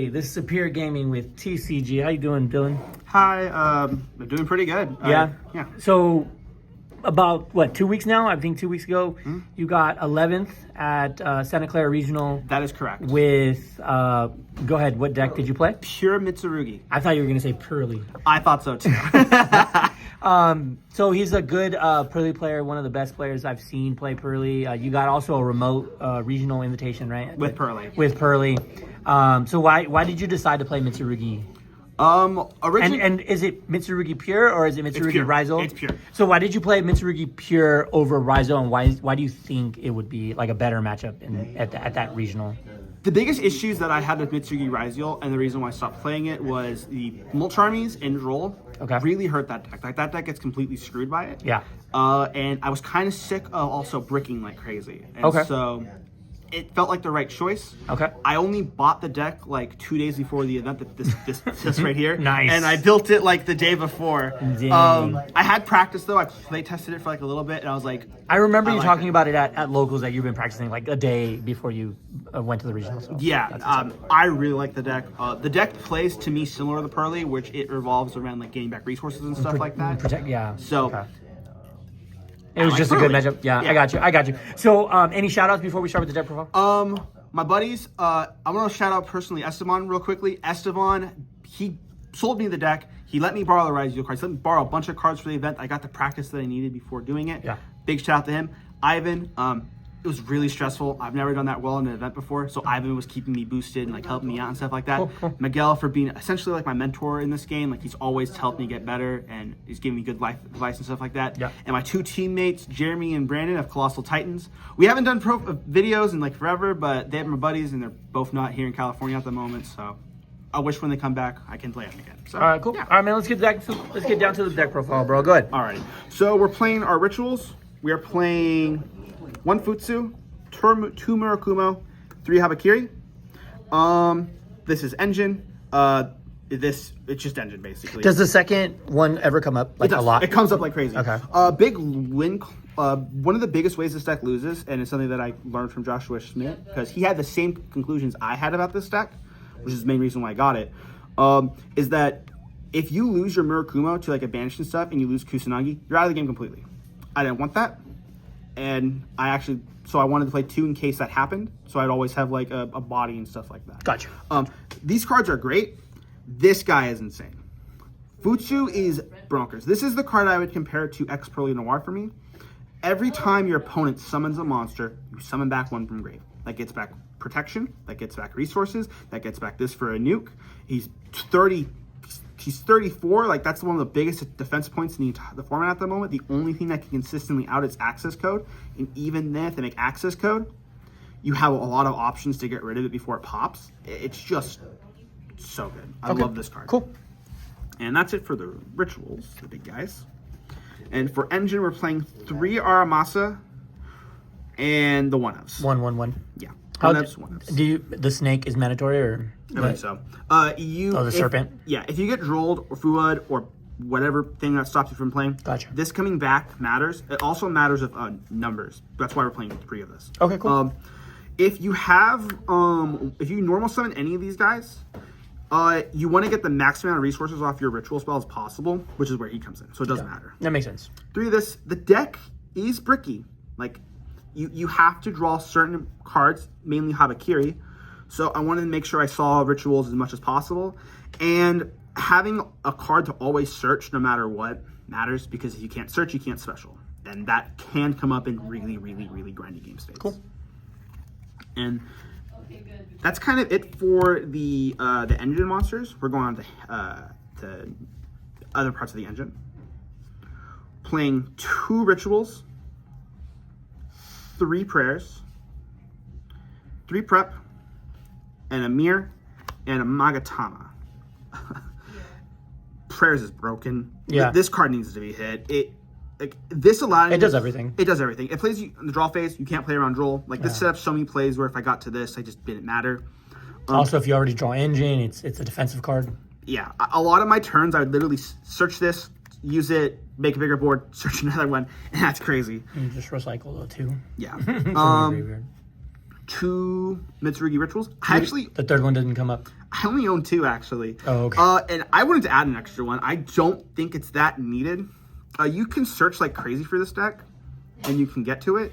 Hey, this is Superior Gaming with TCG. How you doing, Dillon? Hi, I'm doing pretty good. Yeah? Yeah. So, about, 2 weeks now? I think 2 weeks ago, you got 11th at Santa Clara Regional That is correct. with, go ahead, what deck did you play? Pure Mitsurugi. I thought you were going to say Pearly. I thought so too. So he's a good Pearly player, one of the best players I've seen play Pearly. You got also a remote regional invitation, right? With Pearly. With Pearly. So why did you decide to play Mitsurugi? Originally, And is it Mitsurugi Pure or is it Mitsurugi pure. Raizo? It's pure. So why did you play Mitsurugi Pure over Raizo, and why do you think it would be like a better matchup at that regional? the biggest issues that I had with Mitsurugi Raizo and the reason why I stopped playing it was the mulch armies and roll really hurt that deck. Like that deck gets completely screwed by it. Yeah. And I was kind of sick of also bricking like crazy. And so it felt like the right choice. Okay. I only bought the deck like 2 days before the event. This right here. Nice. And I built it like the day before. Dang. I had practice though. I play tested it for like a little bit, and I was like, I remember you talking about it at locals that you've been practicing like a day before you went to the regional. So yeah. I really like the deck. The deck plays to me similar to the Pearly, which it revolves around like getting back resources and stuff like that. Yeah. So. Okay. It was just a good matchup. Yeah, I got you. So, any shout outs before we start with the deck profile? My buddies, I want to shout out personally Esteban real quickly. Esteban, he sold me the deck. He let me borrow the Raizo cards. He let me borrow a bunch of cards for the event. I got the practice that I needed before doing it. Yeah. Big shout out to him. Ivan, it was really stressful. I've never done that well in an event before, so Ivan was keeping me boosted and like helping me out and stuff like that. Cool. Miguel for being essentially like my mentor in this game. Like he's always helped me get better and he's giving me good life advice and stuff like that. Yeah. And my two teammates, Jeremy and Brandon of Colossal Titans. We haven't done videos in like forever, but they're my buddies and they're both not here in California at the moment. So I wish when they come back I can play them again. So, All right, cool. Yeah. All right, man. Let's get down to the deck profile, bro. Go ahead. Alrighty. So we're playing our rituals. We are playing 1 Futsu, 2 Murakumo, 3 Habakiri. This is engine. It's just engine basically. Does the second one ever come up like a lot? It comes up like crazy. Okay. Big win. One of the biggest ways this deck loses, and it's something that I learned from Joshua Schmidt because he had the same conclusions I had about this deck, which is the main reason why I got it. Is that if you lose your Murakumo to like a banished and stuff, and you lose Kusanagi, you're out of the game completely. I didn't want that, and so I wanted to play 2 in case that happened. So I'd always have like a body and stuff like that. Gotcha. These cards are great. This guy is insane. Futsu is bonkers. This is the card I would compare to X Pearly Noir for me. Every time your opponent summons a monster, you summon back 1 from grave. That gets back protection. That gets back resources. That gets back this for a nuke. He's 30. He's 34. Like that's one of the biggest defense points in the format at the moment. The only thing that can consistently out is access code, and even then, if they make access code, you have a lot of options to get rid of it before it pops. It's just so good. I love this card. Cool. And that's it for the rituals, the big guys. And for engine, we're playing 3 Aramasa and the 1-ups. 1/1/1. Yeah. How 1-ups, 1-ups. the snake is mandatory or? I think so. The serpent? Yeah, if you get drolled or Fuad or whatever thing that stops you from playing, Gotcha. this coming back matters. It also matters of numbers. That's why we're playing 3 of this. Okay, cool. If you have, if you normal summon any of these guys, you want to get the maximum amount of resources off your ritual spell as possible, which is where he comes in. So it doesn't matter. That makes sense. 3 of this. The deck is bricky. Like, you have to draw certain cards, mainly Habakiri. So I wanted to make sure I saw rituals as much as possible. And having a card to always search no matter what matters, because if you can't search, you can't special. And that can come up in really, really, really grindy game states. Cool. And that's kind of it for the engine monsters. We're going on to other parts of the engine. Playing 2 rituals, 3 prayers, 3 prep, and a mirror, and a Magatama. Prayers is broken. Yeah. This card needs to be hit. This allowed It does everything. It does everything. It plays you in the draw phase. You can't play around draw. Like this set up so many plays where if I got to this, I just didn't matter. Also, if you already draw engine, it's a defensive card. Yeah, a lot of my turns, I would literally search this, use it, make a bigger board, search another one, and that's crazy. You just recycle though too. Yeah. Very weird. 2 Mitsurugi rituals. The third one didn't come up. I only own 2 actually. Oh, okay. And I wanted to add an extra one. I don't think it's that needed. You can search like crazy for this deck, and you can get to it,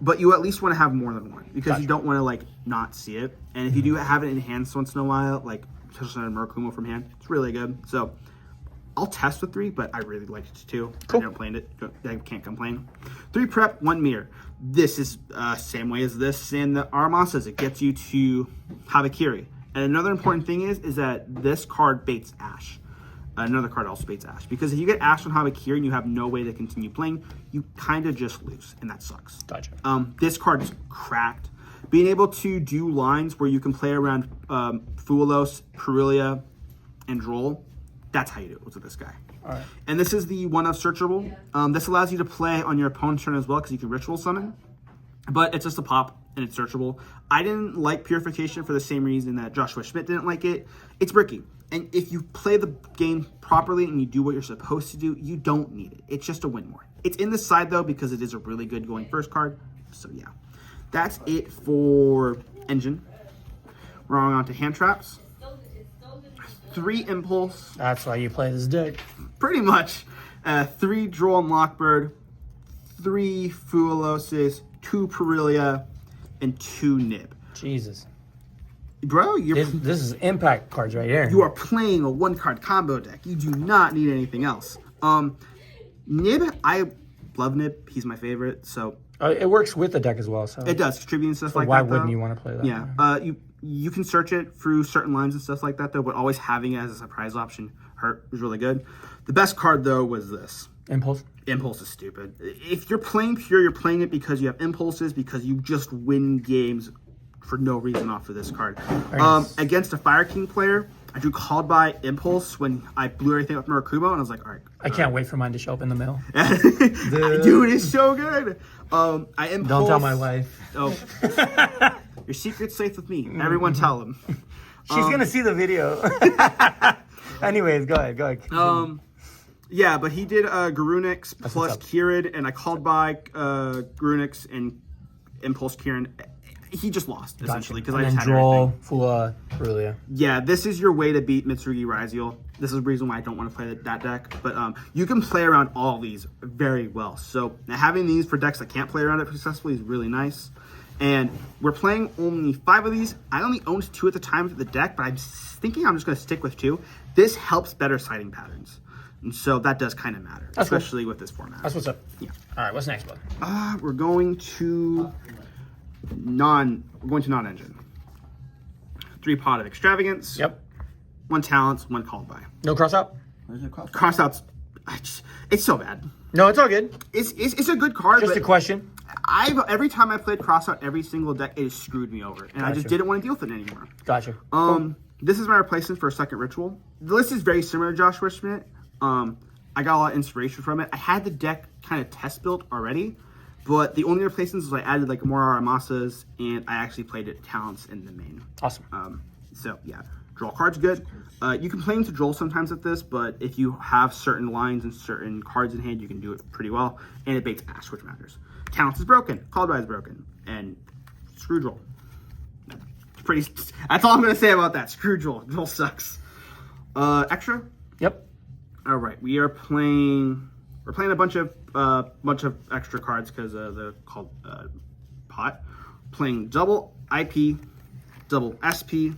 but you at least want to have more than one because you don't want to like not see it. And if you do have it in hand once in a while, like especially a Murakumo from hand, it's really good. So I'll test with 3, but I really liked it too. Cool. I never played it. I can't complain. 3 prep, 1 mirror. This is same way as this in the Aramasas. It gets you to Habakiri. And another important thing is that this card baits Ash. Another card also baits Ash. Because if you get Ash on Habakiri and you have no way to continue playing, you kind of just lose. And that sucks. Gotcha. This card is cracked. Being able to do lines where you can play around Fuelos, Perulia, and Droll, that's how you do it with this guy. All right. And this is the one of searchable. This allows you to play on your opponent's turn as well because you can ritual summon. But it's just a pop and it's searchable. I didn't like Purification for the same reason that Joshua Schmidt didn't like it. It's bricky. And if you play the game properly and you do what you're supposed to do, you don't need it. It's just a win more. It's in the side though because it is a really good going first card. So yeah. That's it for Engine. We're on to hand traps. 3 Impulse. That's why you play this deck. Pretty much. 3 Droll and Lockbird. 3 Fueloses. 2 Perulia. And 2 Nib. Jesus. Bro, This is impact cards right here. you are playing a 1-card combo deck. You do not need anything else. Nib, I love Nib. He's my favorite. So it works with the deck as well. So it does contribute and stuff like why that. wouldn't you want to play that? Yeah. You can search it through certain lines and stuff like that though, but always having it as a surprise option was really good. The best card though was this. Impulse. Impulse is stupid. If you're playing pure, you're playing it because you have impulses, because you just win games for no reason off of this card. Nice. Against a Fire King player, I drew Called by Impulse when I blew everything up Murakumo, and I was like, all right. I can't wait for mine to show up in the mail. Dude, it's so good. I Impulse. Don't tell my wife. Oh. Your secret's safe with me. Everyone tell him. She's going to see the video. Anyways, go ahead. Yeah, but he did Garunix plus Kieran, and I called by Garunix and Impulse Kieran. He just lost, essentially, because I just had Droll, Fula, Perulia. Yeah, this is your way to beat Mitsurugi Raziel. This is the reason why I don't want to play that deck. But you can play around all these very well. So having these for decks that can't play around it successfully is really nice. And we're playing only 5 of these. I only owned 2 at the time of the deck, but I'm thinking I'm just going to stick with 2. This helps better siding patterns. And so that does kind of matter, especially with this format. That's what's up. Yeah. All right, what's next, bud? We're going to non-engine. 3 Pot of Extravagance. Yep. 1 Talents, 1 Called by. No cross out? Where's your cross? Crossouts, it's so bad. No, it's all good. It's a good card. Just but a question. every time I played Crossout, every single deck, it has screwed me over, and I just didn't want to deal with it anymore. Gotcha. This is my replacement for a second ritual. The list is very similar to Joshua Schmidt. I got a lot of inspiration from it. I had the deck kind of test built already, but the only replacements was I added like more Aramasas, and I actually played it Talents in the main. Awesome. So yeah, draw cards good. You can play into Droll sometimes with this, but if you have certain lines and certain cards in hand, you can do it pretty well, and it baits Ash, which matters. Talents is broken, Called by is broken, and screw Droll. That's all I'm gonna say about that. Screw Droll. Droll sucks. Extra. Yep. All right, we're playing a bunch of extra cards because they're called pot. Playing double IP, double SP,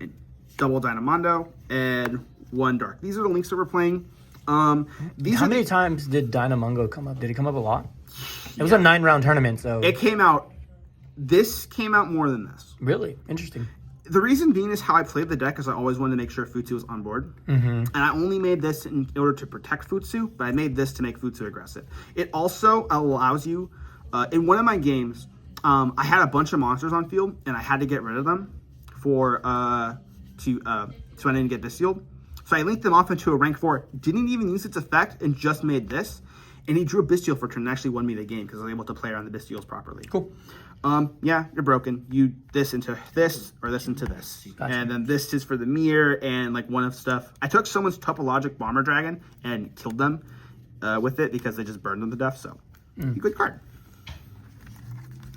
and double Dynamondo, and 1 Dark. These are the links that we're playing. How many times did Dynamungo come up? Did it come up a lot? It was a 9-round tournament, so This came out more than this. Really interesting. The reason being is how I played the deck is I always wanted to make sure Futsu was on board. And I only made this in order to protect Futsu, but I made this to make Futsu aggressive. It also allows you, in one of my games, I had a bunch of monsters on field, and I had to get rid of them so I didn't get Bestialed. So I linked them off into a rank 4, didn't even use its effect, and just made this. And he drew a Bestial for turn and actually won me the game because I was able to play around the Bestials properly. Cool. Yeah, you're broken. You this into this or this into this. Gotcha. And then this is for the mirror and like one of stuff. I took someone's topologic bomber dragon and killed them with it because they just burned them to death. So, good card.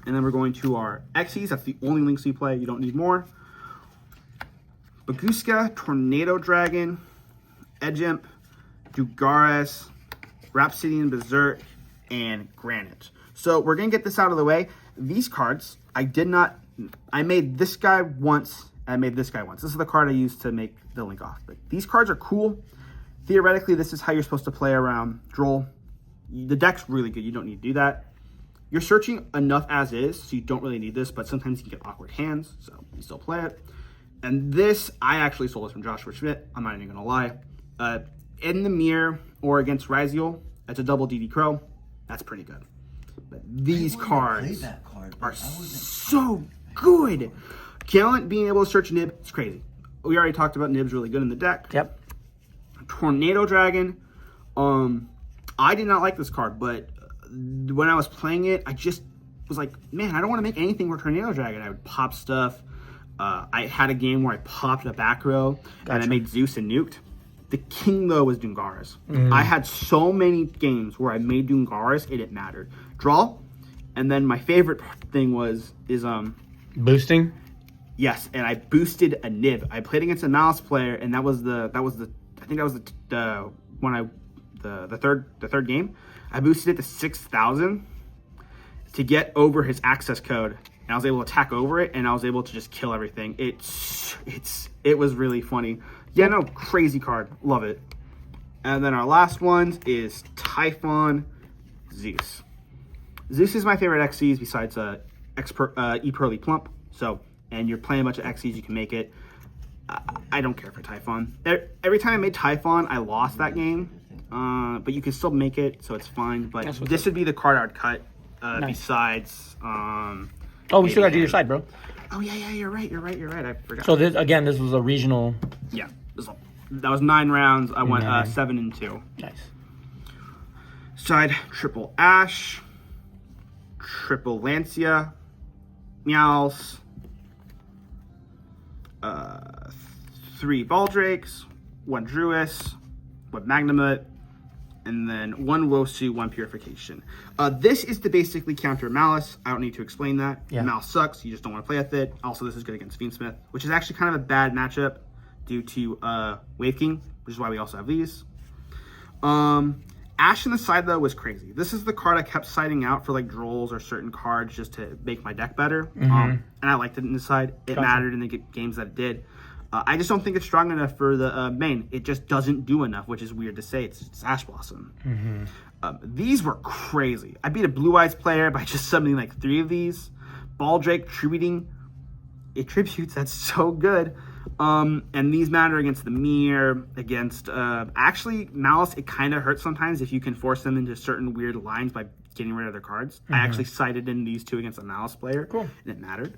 And then we're going to our Xyz. That's the only links we play. You don't need more. Baguska, Tornado Dragon, Edgemp, Dugaris, Rhapsodian Berserk, and Granite. So we're going to get this out of the way. These cards, I made this guy once, I made this guy once. This is the card I used to make the link off. But these cards are cool. Theoretically, this is how you're supposed to play around Droll. The deck's really good. You don't need to do that. You're searching enough as is, so you don't really need this, but sometimes you can get awkward hands, so you still play it. And this, I actually sold this from Joshua Schmidt. I'm not even going to lie. In the mirror or against Raziel, that's a double DD Crow. That's pretty good. But these cards are so good. Gallant being able to search Nib, it's crazy. We already talked about Nib's really good in the deck. Yep. Tornado Dragon. I did not like this card, but when I was playing it, I just was like, man, I don't want to make anything for Tornado Dragon. I would pop stuff. I had a game where I popped a back row and I made Zeus and nuked. The king, though, was Dungaris. I had so many games where I made Dungaris, it mattered. Draw, and then my favorite thing is boosting. Yes, and I boosted a Nib. I played against a Malice player, and that was the third game. I boosted it to 6,000 to get over his access code, and I was able to attack over it, and I was able to just kill everything. It was really funny. Yeah, no, crazy card. Love it. And then our last one is Typhon Zeus. Zeus is my favorite Xyz besides E-Pearly Plump. So, and you're playing a bunch of Xyz, you can make it. I don't care for Typhon. Every time I made Typhon, I lost that game. But you can still make it, so it's fine. But this would be the card I would cut besides... we still got to do your side, bro. Oh, yeah, you're right. I forgot. So, this was a regional... Yeah. That was 9 rounds. I went 7-2. Nice. Side, triple Ash, triple Lancia, Meowls, 3 Baldrakes, 1 Druis, 1 Magnamut, and then 1 Wosu, 1 Purification. This is to basically counter Malice. I don't need to explain that. Yeah. Malice sucks. You just don't want to play with it. Also, this is good against Fiendsmith, which is actually kind of a bad matchup due to Wave King, which is why we also have these. Ash in the side, though, was crazy. This is the card I kept siding out for, like, Drolls or certain cards just to make my deck better. And I liked it in the side. It mattered in the games that it did. I just don't think it's strong enough for the main. It just doesn't do enough, which is weird to say. It's Ash Blossom. These were crazy. I beat a Blue Eyes player by just summoning, like, 3 of these. Baldrake Tributing. It tributes. That's so good. And these matter against the mirror, against actually Malice. It kind of hurts sometimes if you can force them into certain weird lines by getting rid of their cards. I actually sided in these 2 against a Malice player. Cool. And it mattered.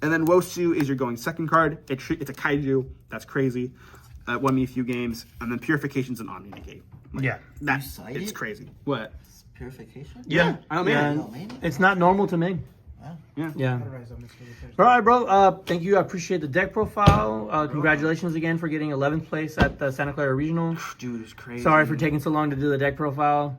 And then Wosu is your going second card. It's a Kaiju. That's crazy. Won me a few games. And then Purification's an Omni Negate. It's crazy. What? Purification? Yeah. I don't mean it. It's not normal to me. Wow. Yeah. All right, bro. Thank you. I appreciate the deck profile. Congratulations again for getting 11th place at the Santa Clara Regional. Dude, it's crazy. Sorry for taking so long to do the deck profile.